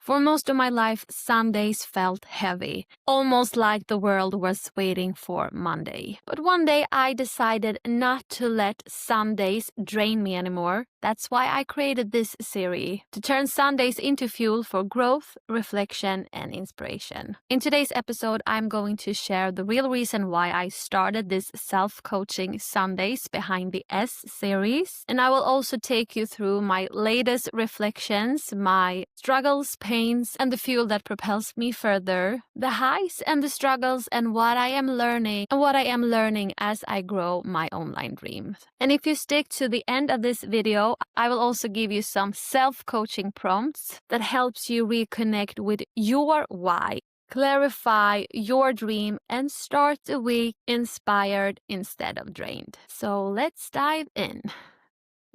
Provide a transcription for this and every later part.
For most of my life, Sundays felt heavy, almost like the world was waiting for Monday. But one day I decided not to let Sundays drain me anymore. That's why I created this series, to turn Sundays into fuel for growth, reflection, and inspiration. In today's episode, I'm going to share the real reason why I started this self-coaching Sundays Behind the S series. And I will also take you through my latest reflections, my struggles, pains, and the fuel that propels me further, the highs and the struggles, and what I am learning as I grow my online dreams. And if you stick to the end of this video, I will also give you some self-coaching prompts that helps you reconnect with your why, clarify your dream, and start the week inspired instead of drained. So let's dive in.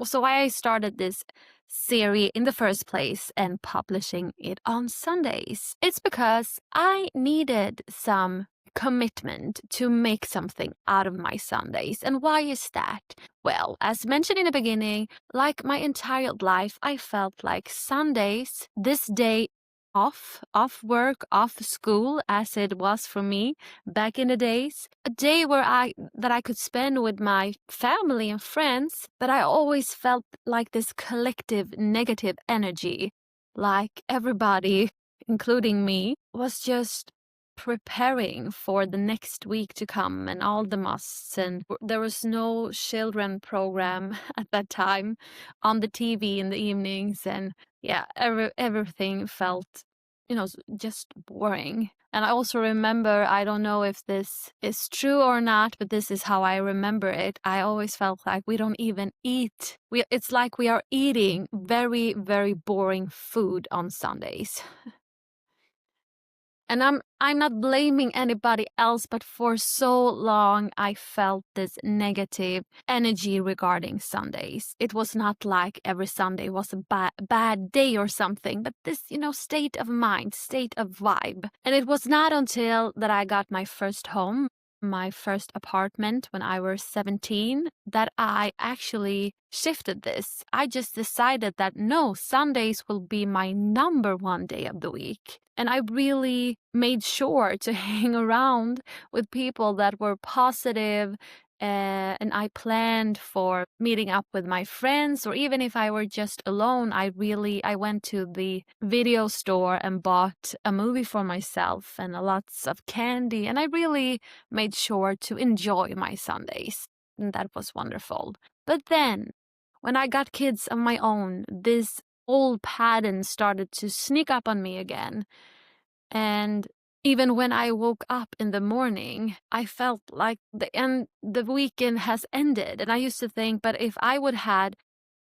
So why I started this series in the first place and publishing it on Sundays. It's because I needed some commitment to make something out of my Sundays. And why is that? Well, as mentioned in the beginning, like my entire life, I felt like Sundays, this day off work, off school, as it was for me back in the days, a day that I could spend with my family and friends, but I always felt like this collective negative energy, like everybody, including me, was just preparing for the next week to come and all the musts, and there was no children program at that time on the TV in the evenings, and yeah, everything felt, just boring. And I also remember, I don't know if this is true or not, but this is how I remember it. I always felt like we don't even eat. It's like we are eating very, very boring food on Sundays. And I'm not blaming anybody else, but for so long I felt this negative energy regarding Sundays. It was not like every Sunday was a bad day or something, but this, state of mind, state of vibe. And it was not until that I got my first home, my first apartment when I was 17, that I actually shifted this. I just decided that no, Sundays will be my number one day of the week. And I really made sure to hang around with people that were positive, and I planned for meeting up with my friends, or even if I were just alone, I went to the video store and bought a movie for myself and lots of candy, and I really made sure to enjoy my Sundays, and that was wonderful. But then, when I got kids of my own, this old pattern started to sneak up on me again. And even when I woke up in the morning, I felt like the weekend has ended. And I used to think, but if I would had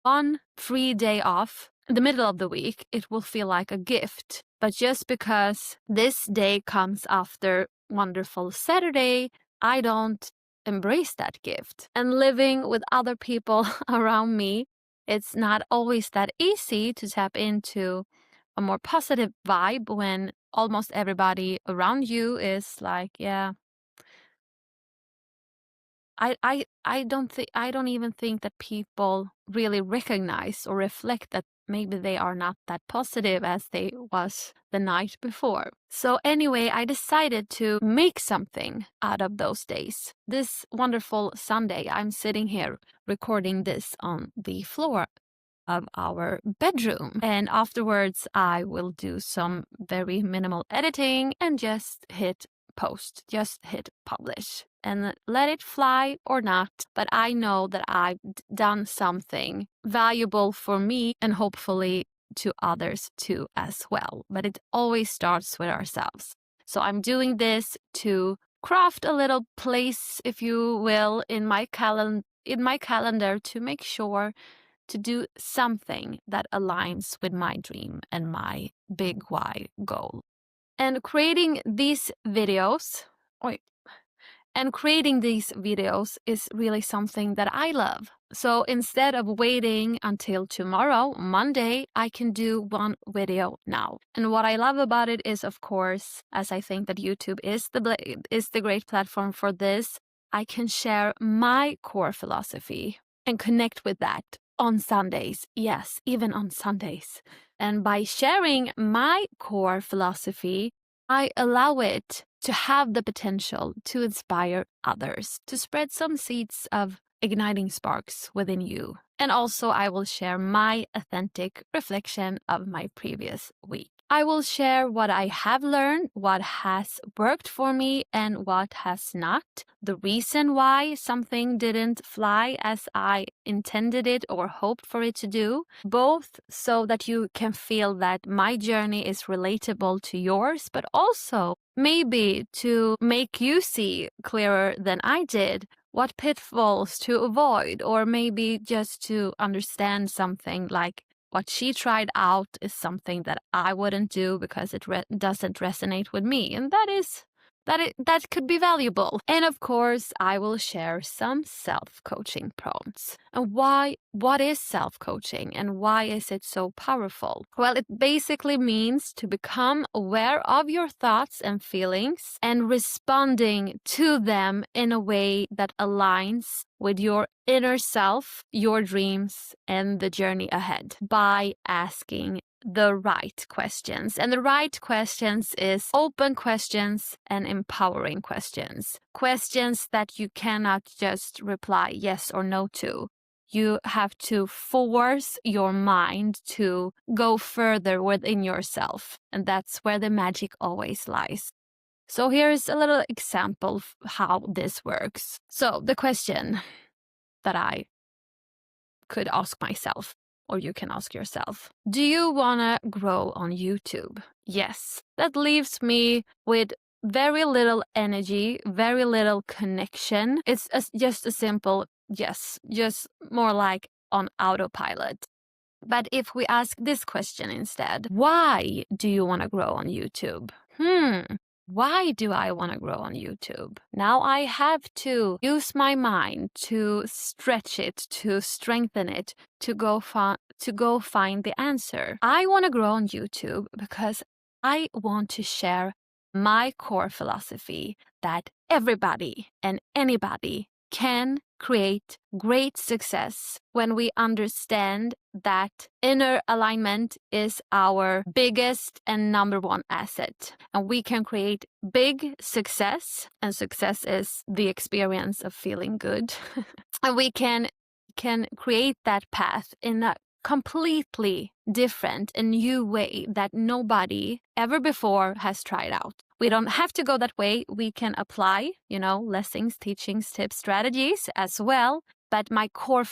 one free day off in the middle of the week, it will feel like a gift. But just because this day comes after wonderful Saturday, I don't embrace that gift. And living with other people around me, it's not always that easy to tap into a more positive vibe when almost everybody around you is like, yeah, I don't even think that people really recognize or reflect that maybe they are not that positive as they was the night before. So anyway, I decided to make something out of those days. This wonderful Sunday, I'm sitting here recording this on the floor of our bedroom, and afterwards I will do some very minimal editing and just hit post, just hit publish, and let it fly or not. But I know that I've done something valuable for me and hopefully to others too as well. But it always starts with ourselves. So I'm doing this to craft a little place, if you will, in my calendar to make sure to do something that aligns with my dream and my big why goal. And creating these videos is really something that I love. So instead of waiting until tomorrow, Monday, I can do one video now. And what I love about it is, of course, as I think that YouTube is the great platform for this, I can share my core philosophy and connect with that on Sundays. Yes, even on Sundays. And by sharing my core philosophy, I allow it to have the potential to inspire others, to spread some seeds of igniting sparks within you. And also, I will share my authentic reflection of my previous week. I will share what I have learned, what has worked for me, and what has not. The reason why something didn't fly as I intended it or hoped for it to do, both so that you can feel that my journey is relatable to yours, but also maybe to make you see clearer than I did what pitfalls to avoid, or maybe just to understand something like what she tried out is something that I wouldn't do because it doesn't resonate with me. And that could be valuable. And of course, I will share some self-coaching prompts. And what is self-coaching and why is it so powerful? Well, it basically means to become aware of your thoughts and feelings and responding to them in a way that aligns with your inner self, your dreams, and the journey ahead by asking the right questions. And the right questions is open questions and empowering questions. Questions that you cannot just reply yes or no to. You have to force your mind to go further within yourself. And that's where the magic always lies. So here's a little example of how this works. So the question that I could ask myself, or you can ask yourself, do you want to grow on YouTube? Yes. That leaves me with very little energy, very little connection. It's just a simple yes, just more like on autopilot. But if we ask this question instead, why do you want to grow on YouTube? Why do I want to grow on YouTube? Now I have to use my mind to stretch it, to strengthen it, to go find the answer. I want to grow on YouTube because I want to share my core philosophy that everybody and anybody can create great success when we understand that inner alignment is our biggest and number one asset. And we can create big success, and success is the experience of feeling good. And we can create that path in a completely different and new way that nobody ever before has tried out. We don't have to go that way. We can apply, lessons, teachings, tips, strategies as well. But my core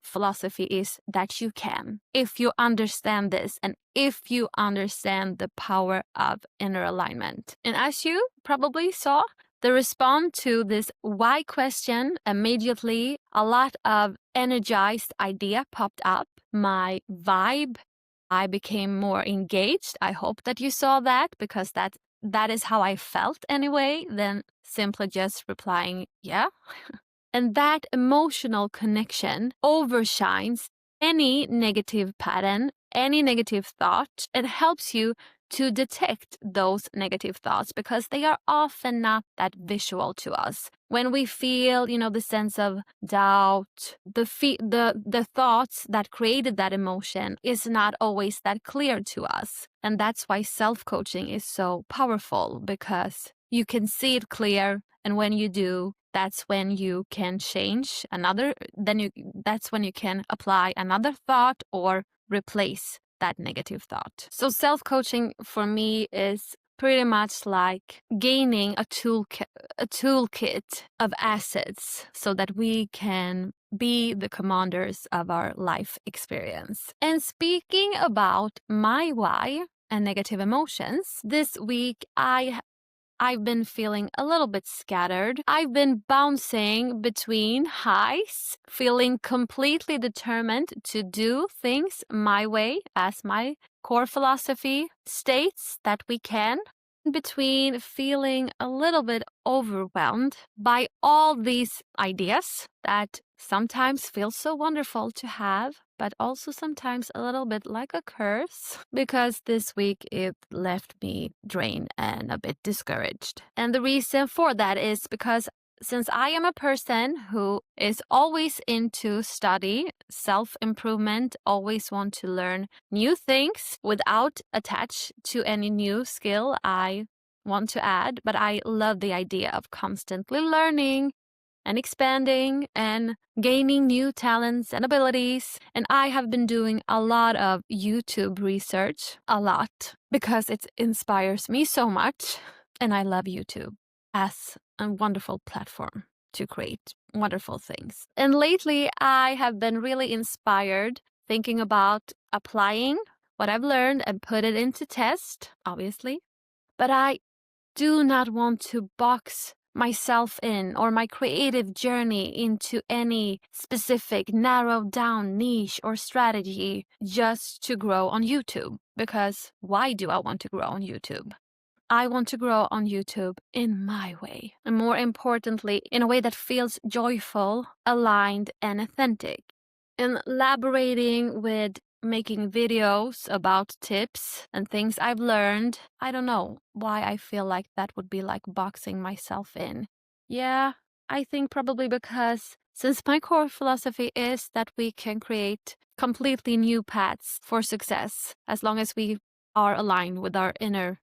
philosophy is that you can, if you understand this and if you understand the power of inner alignment. And as you probably saw, the response to this why question, immediately a lot of energized idea popped up. My vibe, I became more engaged. I hope that you saw that, because that is how I felt anyway, than simply just replying, yeah. And that emotional connection overshines any negative pattern, any negative thought. It helps you to detect those negative thoughts because they are often not that visual to us. When we feel, the sense of doubt, the thoughts that created that emotion is not always that clear to us. And that's why self-coaching is so powerful, because you can see it clear. And when you do, that's when you can change that's when you can apply another thought or replace that negative thought. So self-coaching for me is pretty much like gaining a toolkit of assets so that we can be the commanders of our life experience. And speaking about my why and negative emotions, this week I've been feeling a little bit scattered. I've been bouncing between highs, feeling completely determined to do things my way, as my core philosophy states that we can, between feeling a little bit overwhelmed by all these ideas that sometimes feel so wonderful to have, but also sometimes a little bit like a curse, because this week it left me drained and a bit discouraged. And the reason for that is because since I am a person who is always into study, self-improvement, always want to learn new things without attached to any new skill I want to add, but I love the idea of constantly learning and expanding and gaining new talents and abilities. And I have been doing a lot of YouTube research, a lot, because it inspires me so much. And I love YouTube as a wonderful platform to create wonderful things. And lately, I have been really inspired thinking about applying what I've learned and put it into test, obviously. But I do not want to box myself in or my creative journey into any specific narrowed down niche or strategy just to grow on YouTube. Because why do I want to grow on YouTube? I want to grow on YouTube in my way, and more importantly, in a way that feels joyful, aligned, and authentic. In elaborating with making videos about tips and things I've learned, I don't know why I feel like that would be like boxing myself in. Yeah, I think probably because since my core philosophy is that we can create completely new paths for success as long as we are aligned with our inner,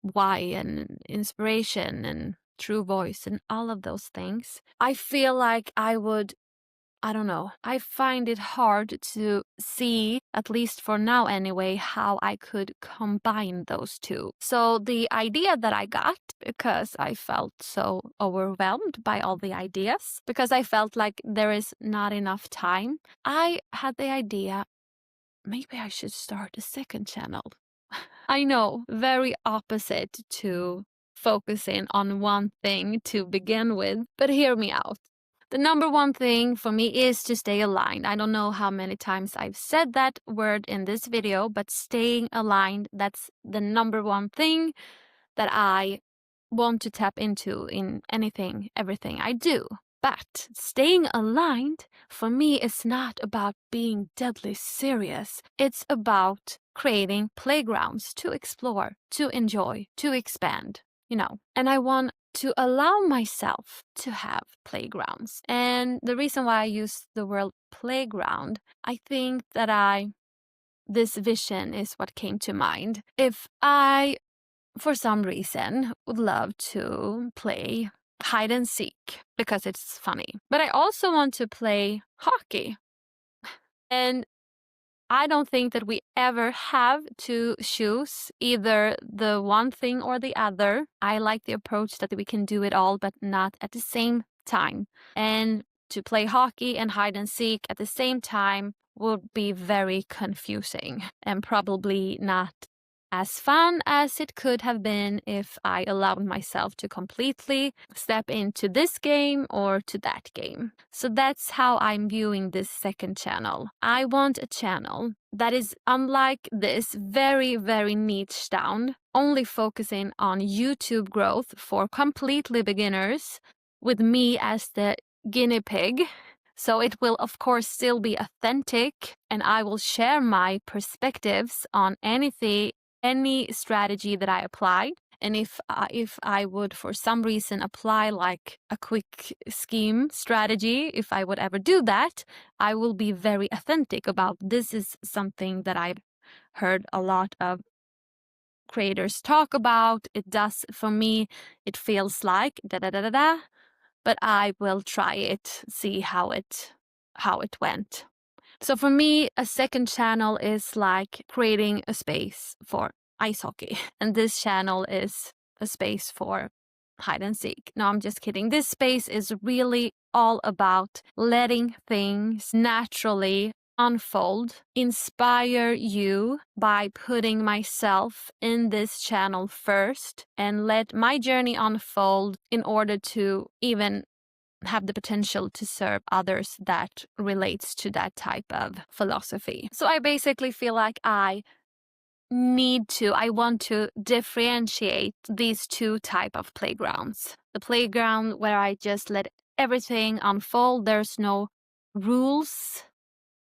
why and inspiration and true voice and all of those things. I feel like I don't know. I find it hard to see, at least for now anyway, how I could combine those two. So the idea that I got, because I felt so overwhelmed by all the ideas, because I felt like there is not enough time, I had the idea, maybe I should start a second channel. I know, very opposite to focusing on one thing to begin with, but hear me out. The number one thing for me is to stay aligned. I don't know how many times I've said that word in this video, but staying aligned, that's the number one thing that I want to tap into in anything, everything I do. But staying aligned for me is not about being deadly serious. It's about creating playgrounds to explore, to enjoy, to expand, And I want to allow myself to have playgrounds. And the reason why I use the word playground, I think that this vision is what came to mind. If I, for some reason, would love to play hide and seek because it's funny, but I also want to play hockey. And I don't think that we ever have to choose either the one thing or the other. I like the approach that we can do it all, but not at the same time. And to play hockey and hide and seek at the same time would be very confusing and probably not as fun as it could have been if I allowed myself to completely step into this game or to that game. So that's how I'm viewing this second channel. I want a channel that is unlike this, very, very niche down, only focusing on YouTube growth for completely beginners, with me as the guinea pig. So it will, of course, still be authentic, and I will share my perspectives on any strategy that I applied. And if I would, for some reason, apply like a quick scheme strategy, if I would ever do that, I will be very authentic about this is something that I've heard a lot of creators talk about. It does, for me, it feels like da-da-da-da-da, but I will try it, see how it went. So for me, a second channel is like creating a space for ice hockey. And this channel is a space for hide and seek. No, I'm just kidding. This space is really all about letting things naturally unfold, inspire you by putting myself in this channel first, and let my journey unfold in order to even have the potential to serve others that relates to that type of philosophy. So I basically feel like I want to differentiate these two type of playgrounds. The playground where I just let everything unfold. There's no rules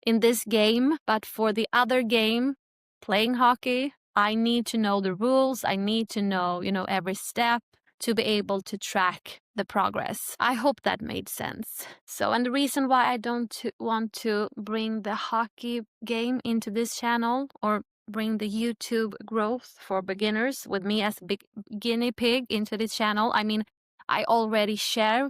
in this game, but for the other game, playing hockey, I need to know the rules. I need to know, every step. to be able to track the progress. I hope that made sense. So, and the reason why I don't want to bring the hockey game into this channel or bring the YouTube growth for beginners with me as a big guinea pig into this channel. I mean, I already share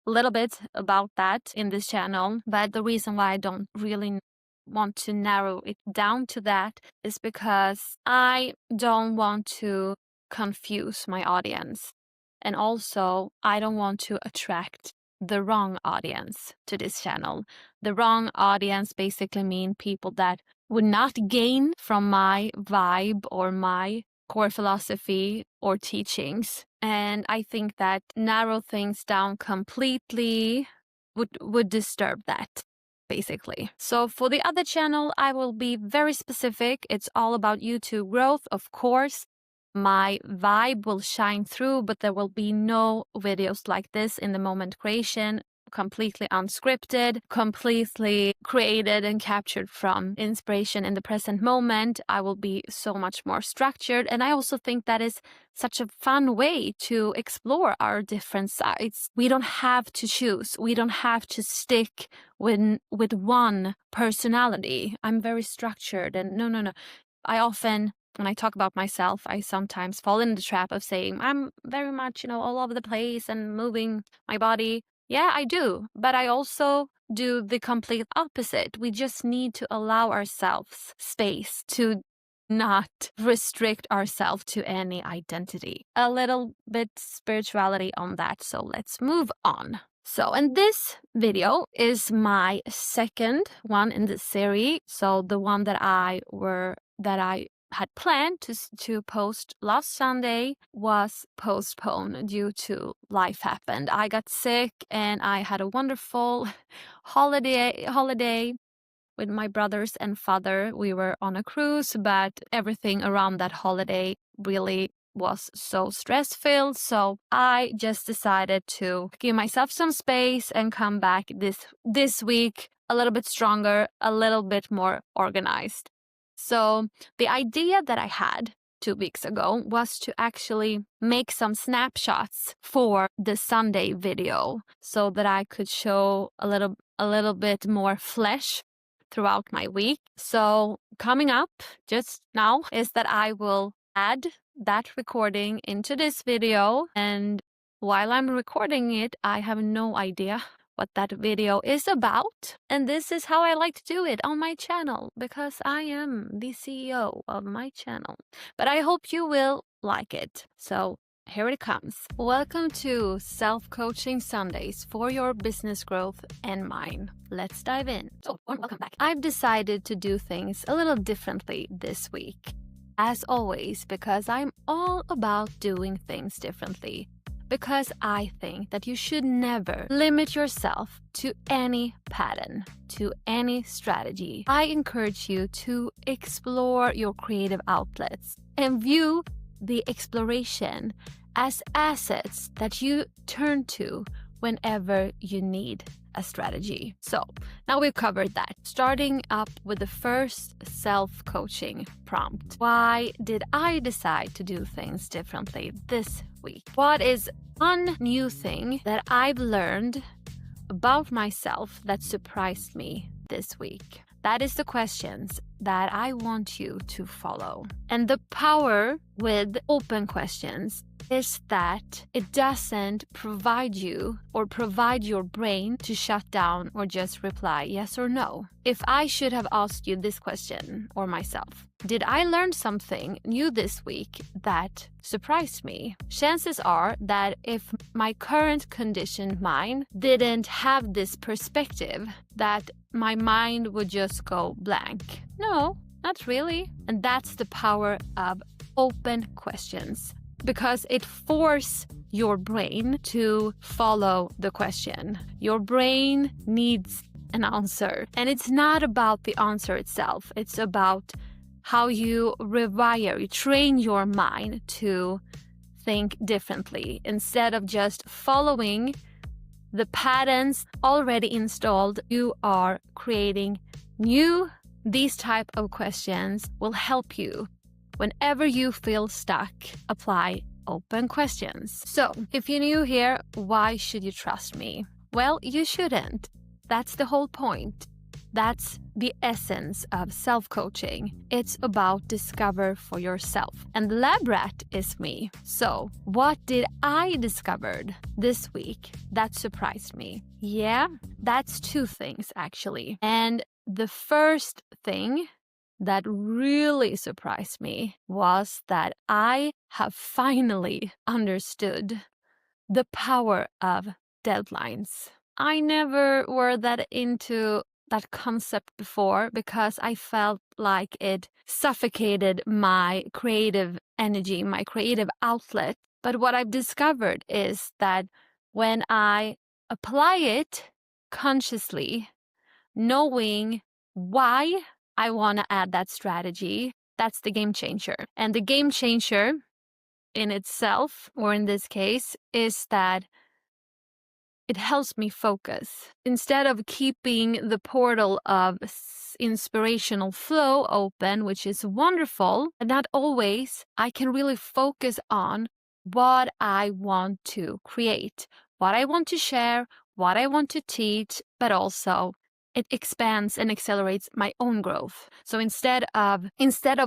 a little bit about that in this channel, but the reason why I don't really want to narrow it down to that is because I don't want to confuse my audience. And also, I don't want to attract the wrong audience to this channel. The wrong audience basically mean people that would not gain from my vibe or my core philosophy or teachings. And I think that narrow things down completely would disturb that, basically. So for the other channel, I will be very specific. It's all about YouTube growth, of course. My vibe will shine through, but there will be no videos like this in the moment creation, completely unscripted, completely created and captured from inspiration in the present moment. I will be so much more structured. And I also think that is such a fun way to explore our different sides. We don't have to choose. We don't have to stick with one personality. I'm very structured and no. I often, when I talk about myself, I sometimes fall in the trap of saying I'm very much, all over the place and moving my body. Yeah, I do. But I also do the complete opposite. We just need to allow ourselves space to not restrict ourselves to any identity. A little bit spirituality on that. So let's move on. So, and this video is my second one in the series. So the one that I had planned to post last Sunday was postponed due to life happened. I got sick and I had a wonderful holiday with my brothers and father. We were on a cruise, but everything around that holiday really was so stress-filled. So I just decided to give myself some space and come back this week a little bit stronger, a little bit more organized. So the idea that I had 2 weeks ago was to actually make some snapshots for the Sunday video so that I could show a little bit more flesh throughout my week. So coming up just now is that I will add that recording into this video, and while I'm recording it, I have no idea what that video is about. And this is how I like to do it on my channel, because I am the CEO of my channel. But I hope you will like it. So here it comes. Welcome to Self-Coaching Sundays for your business growth and mine. Let's dive in. So, welcome back. I've decided to do things a little differently this week. As always, because I'm all about doing things differently. Because I think that you should never limit yourself to any pattern, to any strategy. I encourage you to explore your creative outlets and view the exploration as assets that you turn to whenever you need a strategy. So now we've covered that. Starting up with the first self-coaching prompt. Why did I decide to do things differently this week? What is one new thing that I've learned about myself that surprised me this week? That is the questions that I want you to follow. And the power with open questions is that it doesn't provide you or provide your brain to shut down or just reply yes or no. If I should have asked you this question, or myself, did I learn something new this week that surprised me? Chances are that if my current conditioned mind didn't have this perspective, that my mind would just go blank. No, not really. And that's the power of open questions, because it forces your brain to follow the question. Your brain needs an answer. And it's not about the answer itself. It's about how you rewire, you train your mind to think differently instead of just following the patterns already installed. You are creating new. These type of questions will help you whenever you feel stuck. Apply open questions. So, if you're new here, why should you trust me? Well, you shouldn't. That's the whole point. That's the essence of self-coaching. It's about discover for yourself. And the lab rat is me. So, what did I discover this week that surprised me? Yeah, that's two things actually. And the first thing that really surprised me was that I have finally understood the power of deadlines. I never were that into that concept before because I felt like it suffocated my creative energy, my creative outlet. But what I've discovered is that when I apply it consciously, knowing why I want to add that strategy, that's the game changer. And the game changer in itself, or in this case, is that it helps me focus. Instead of keeping the portal of inspirational flow open, which is wonderful, but not always, I can really focus on what I want to create, what I want to share, what I want to teach, but also it expands and accelerates my own growth. So instead of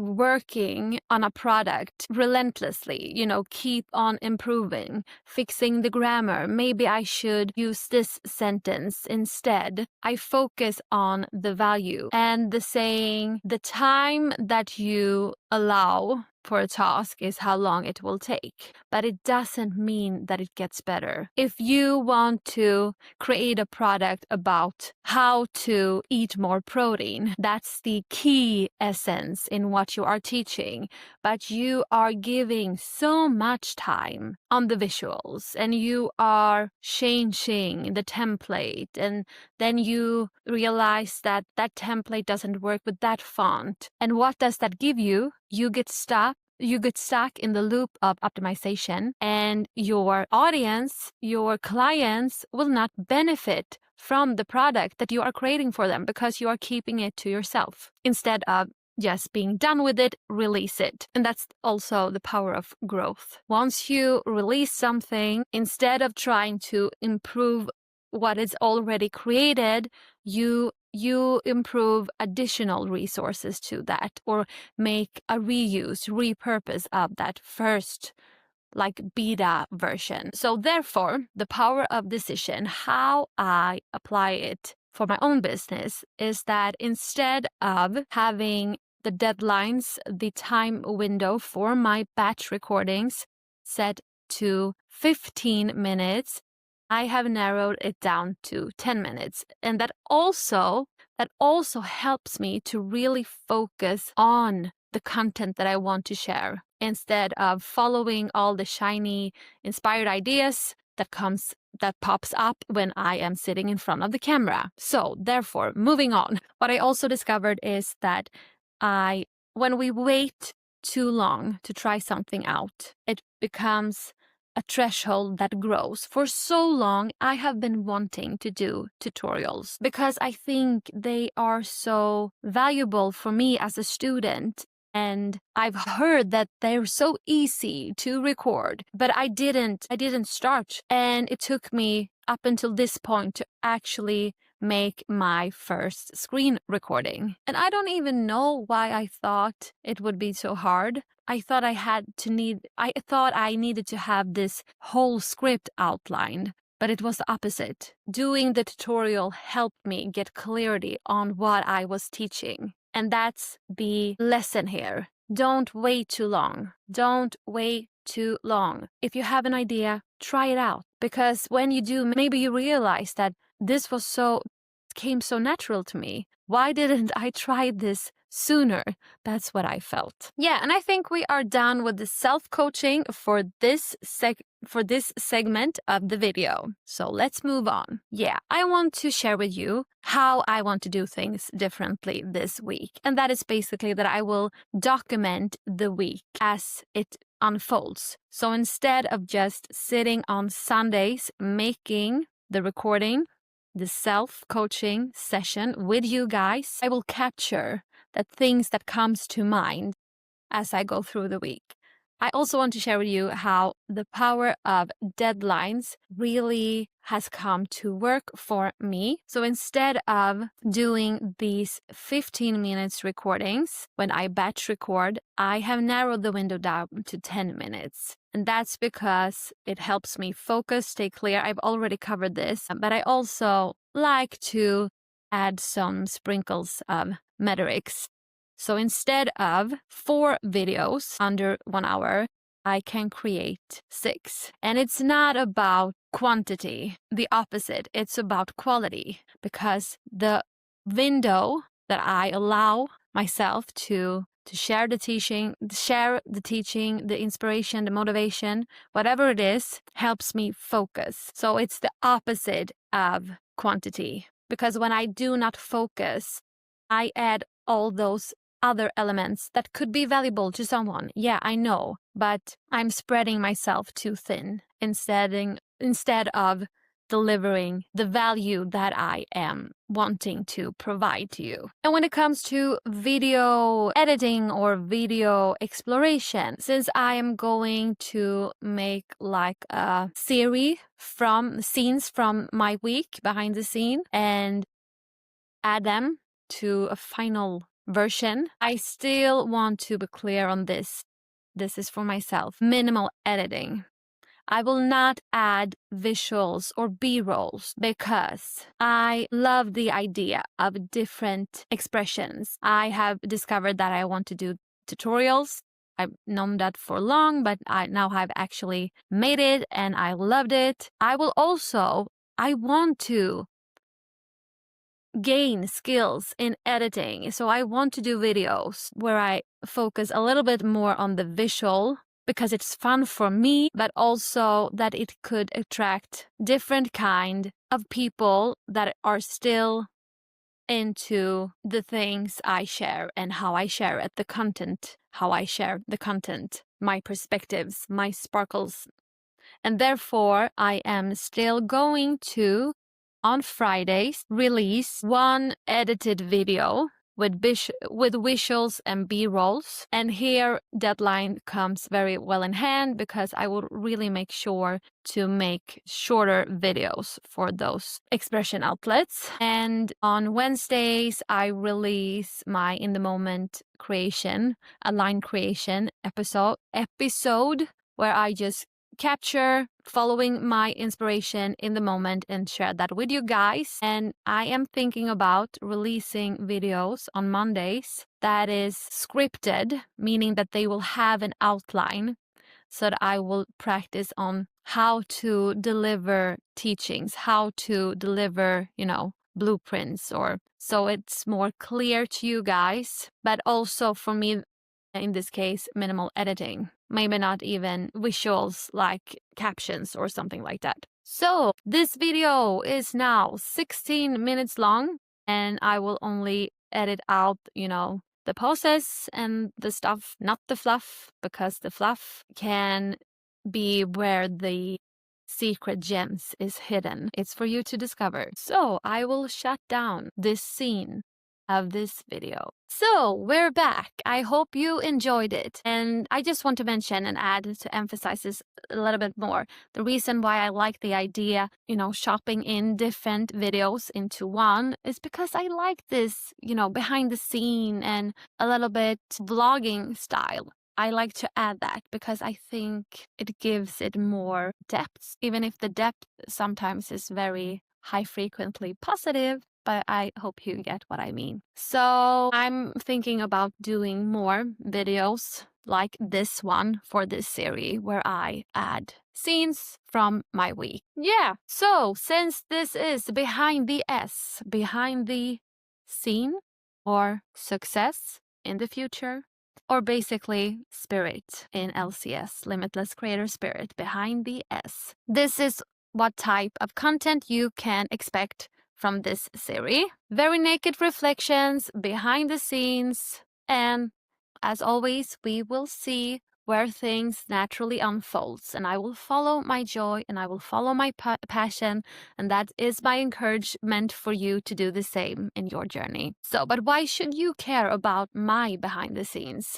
working on a product relentlessly, keep on improving, fixing the grammar, maybe I should use this sentence instead. I focus on the value and the saying, the time that you allow for a task is how long it will take, but it doesn't mean that it gets better. If you want to create a product about how to eat more protein, that's the key essence in what you are teaching, but you are giving so much time on the visuals and you are changing the template, and then you realize that that template doesn't work with that font. And what does that give you? You get stuck in the loop of optimization, and your audience, your clients will not benefit from the product that you are creating for them because you are keeping it to yourself instead of just being done with it, release it. And that's also the power of growth. Once you release something, instead of trying to improve what is already created, you improve additional resources to that, or make a repurpose of that first beta version. So therefore, the power of decision, how I apply it for my own business, is that instead of having the deadlines, the time window for my batch recordings set to 15 minutes, I have narrowed it down to 10 minutes. And that also helps me to really focus on the content that I want to share instead of following all the shiny inspired ideas that pops up when I am sitting in front of the camera. So therefore, moving on, what I also discovered is that when we wait too long to try something out, it becomes a threshold that grows. For so long, I have been wanting to do tutorials because I think they are so valuable for me as a student. And I've heard that they're so easy to record, but I didn't start. And it took me up until this point to actually make my first screen recording. And I don't even know why I thought it would be so hard. I thought I needed to have this whole script outlined, but it was the opposite. Doing the tutorial helped me get clarity on what I was teaching. And that's the lesson here. Don't wait too long. Don't wait too long. If you have an idea, try it out. Because when you do, maybe you realize that this came so natural to me. Why didn't I try this sooner? That's what I felt. Yeah, and I think we are done with the self-coaching for this segment of the video. So let's move on. Yeah, I want to share with you how I want to do things differently this week. And that is basically that I will document the week as it unfolds. So instead of just sitting on Sundays making the recording, the self-coaching session with you guys, I will capture the things that comes to mind as I go through the week. I also want to share with you how the power of deadlines really has come to work for me. So instead of doing these 15 minutes recordings when I batch record, I have narrowed the window down to 10 minutes. And that's because it helps me focus, stay clear. I've already covered this, but I also like to add some sprinkles of metrics. So instead of 4 videos under 1 hour, I can create 6. And it's not about quantity, the opposite. It's about quality, because the window that I allow myself to share the teaching, the inspiration, the motivation, whatever it is, helps me focus. So it's the opposite of quantity, because when I do not focus, I add all those other elements that could be valuable to someone. Yeah, I know, but I'm spreading myself too thin instead of delivering the value that I am wanting to provide to you. And when it comes to video editing or video exploration, since I am going to make like a series from scenes from my week behind the scene and add them to a final version, I still want to be clear on this. This is for myself. Minimal editing. I will not add visuals or B-rolls because I love the idea of different expressions. I have discovered that I want to do tutorials. I've known that for long, but I now have actually made it and I loved it. I want to gain skills in editing. So I want to do videos where I focus a little bit more on the visual because it's fun for me, but also that it could attract different kind of people that are still into the things I share and how I share it, the content, how I share the content, my perspectives, my sparkles. And therefore, I am still going to, on Fridays, release one edited video with visuals and B-rolls. And here, deadline comes very well in hand because I will really make sure to make shorter videos for those expression outlets. And on Wednesdays, I release my In the Moment creation, a line creation episode where I just capture following my inspiration in the moment and share that with you guys. And I am thinking about releasing videos on Mondays that is scripted, meaning that they will have an outline, so that I will practice on how to deliver teachings, how to deliver, blueprints, or so it's more clear to you guys, but also for me, in this case, minimal editing. Maybe not even visuals like captions or something like that. So this video is now 16 minutes long and I will only edit out, the pauses and the stuff, not the fluff, because the fluff can be where the secret gems is hidden. It's for you to discover. So I will shut down this scene of this video. So we're back. I hope you enjoyed it. And I just want to mention and add to emphasize this a little bit more. The reason why I like the idea, shopping in different videos into one is because I like this, behind the scene and a little bit vlogging style. I like to add that because I think it gives it more depth, even if the depth sometimes is very high frequently positive. But I hope you get what I mean. So I'm thinking about doing more videos like this one for this series where I add scenes from my week. Yeah, so since this is behind the scene or success in the future, or basically spirit in LCS, Limitless Creator Spirit, behind the S. This is what type of content you can expect from this series. Very naked reflections, behind the scenes, and as always, we will see where things naturally unfolds, and I will follow my joy and I will follow my passion, and that is my encouragement for you to do the same in your journey. So, but why should you care about my behind the scenes?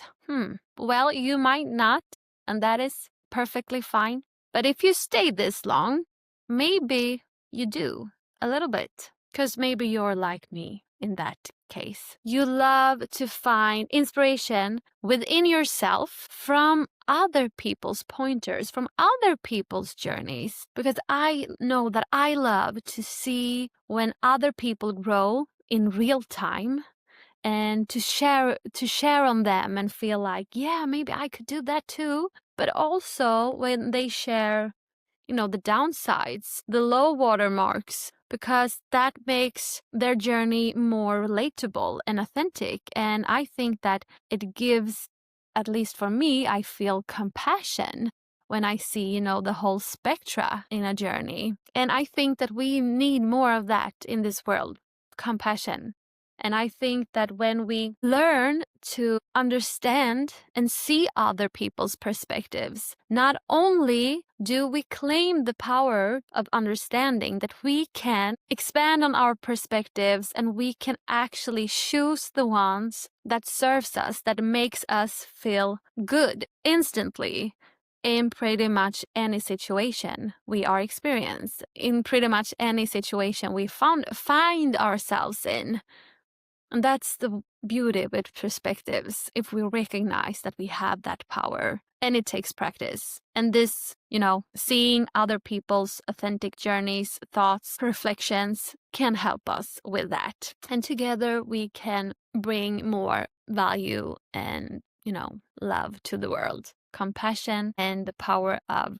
Well, you might not and that is perfectly fine. But if you stay this long, maybe you do a little bit, because maybe you're like me in that case. You love to find inspiration within yourself from other people's pointers, from other people's journeys, because I know that I love to see when other people grow in real time and to share on them and feel like, yeah, maybe I could do that too. But also when they share, the downsides, the low water marks, because that makes their journey more relatable and authentic. And I think that it gives, at least for me, I feel compassion when I see, the whole spectra in a journey. And I think that we need more of that in this world, compassion. And I think that when we learn to understand and see other people's perspectives, not only do we claim the power of understanding, that we can expand on our perspectives and we can actually choose the ones that serves us, that makes us feel good instantly in pretty much any situation we are experiencing, in pretty much any situation we find ourselves in. And that's the beauty with perspectives, if we recognize that we have that power. And it takes practice. And this, seeing other people's authentic journeys, thoughts, reflections can help us with that. And together we can bring more value and, love to the world. Compassion and the power of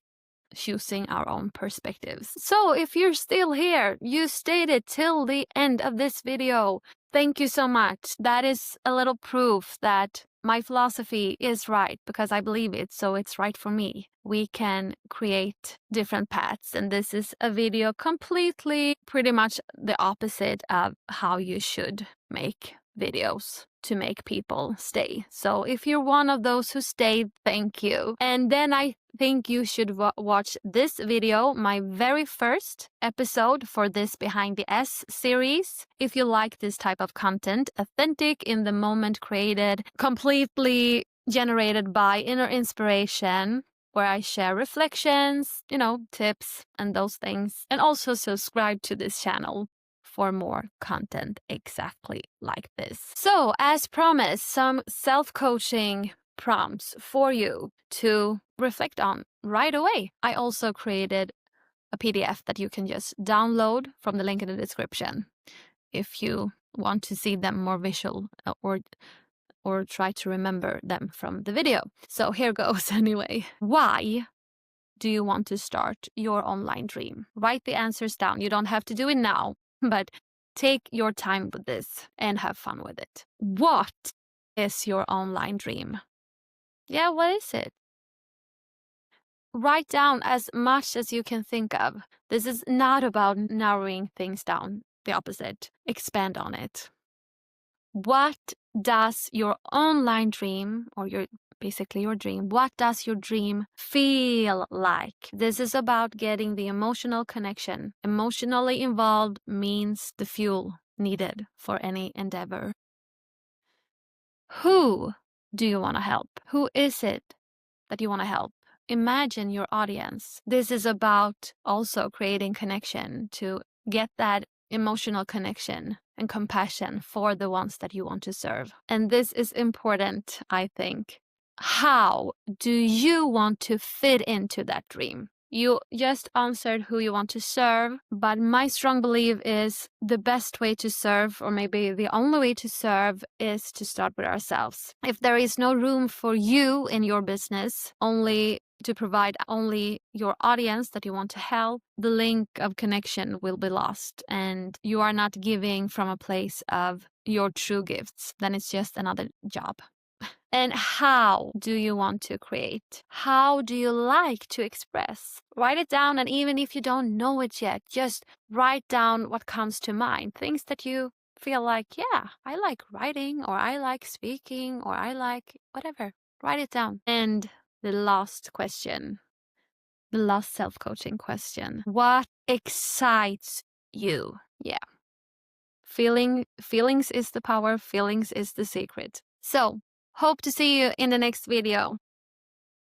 choosing our own perspectives. So if you're still here, you stayed it till the end of this video. Thank you so much. That is a little proof that my philosophy is right, because I believe it, so it's right for me. We can create different paths, and this is a video completely pretty much the opposite of how you should make videos to make people stay. So if you're one of those who stayed, thank you. And then I think you should watch this video, my very first episode for this Behind the S series. If you like this type of content, authentic, in the moment created, completely generated by inner inspiration, where I share reflections, tips and those things. And also subscribe to this channel for more content exactly like this. So, as promised, some self-coaching prompts for you to reflect on right away. I also created a PDF that you can just download from the link in the description if you want to see them more visual or try to remember them from the video. So here goes anyway. Why do you want to start your online dream? Write the answers down. You don't have to do it now, but take your time with this and have fun with it. What is your online dream? Yeah, what is it? Write down as much as you can think of. This is not about narrowing things down. The opposite. Expand on it. What does your online dream, or basically your dream, what does your dream feel like? This is about getting the emotional connection. Emotionally involved means the fuel needed for any endeavor. Who do you want to help? Who is it that you want to help? Imagine your audience. This is about also creating connection, to get that emotional connection and compassion for the ones that you want to serve. And this is important, I think. How do you want to fit into that dream? You just answered who you want to serve, but my strong belief is the best way to serve, or maybe the only way to serve, is to start with ourselves. If there is no room for you in your business, only to provide only your audience that you want to help, the link of connection will be lost, and you are not giving from a place of your true gifts. Then it's just another job. And how do you want to create? How do you like to express? Write it down, and even if you don't know it yet, just write down what comes to mind. Things that you feel like, yeah, I like writing, or I like speaking, or I like whatever. Write it down. And the last question, the last self-coaching question. What excites you? Yeah. Feelings is the power. Feelings is the secret. So, hope to see you in the next video.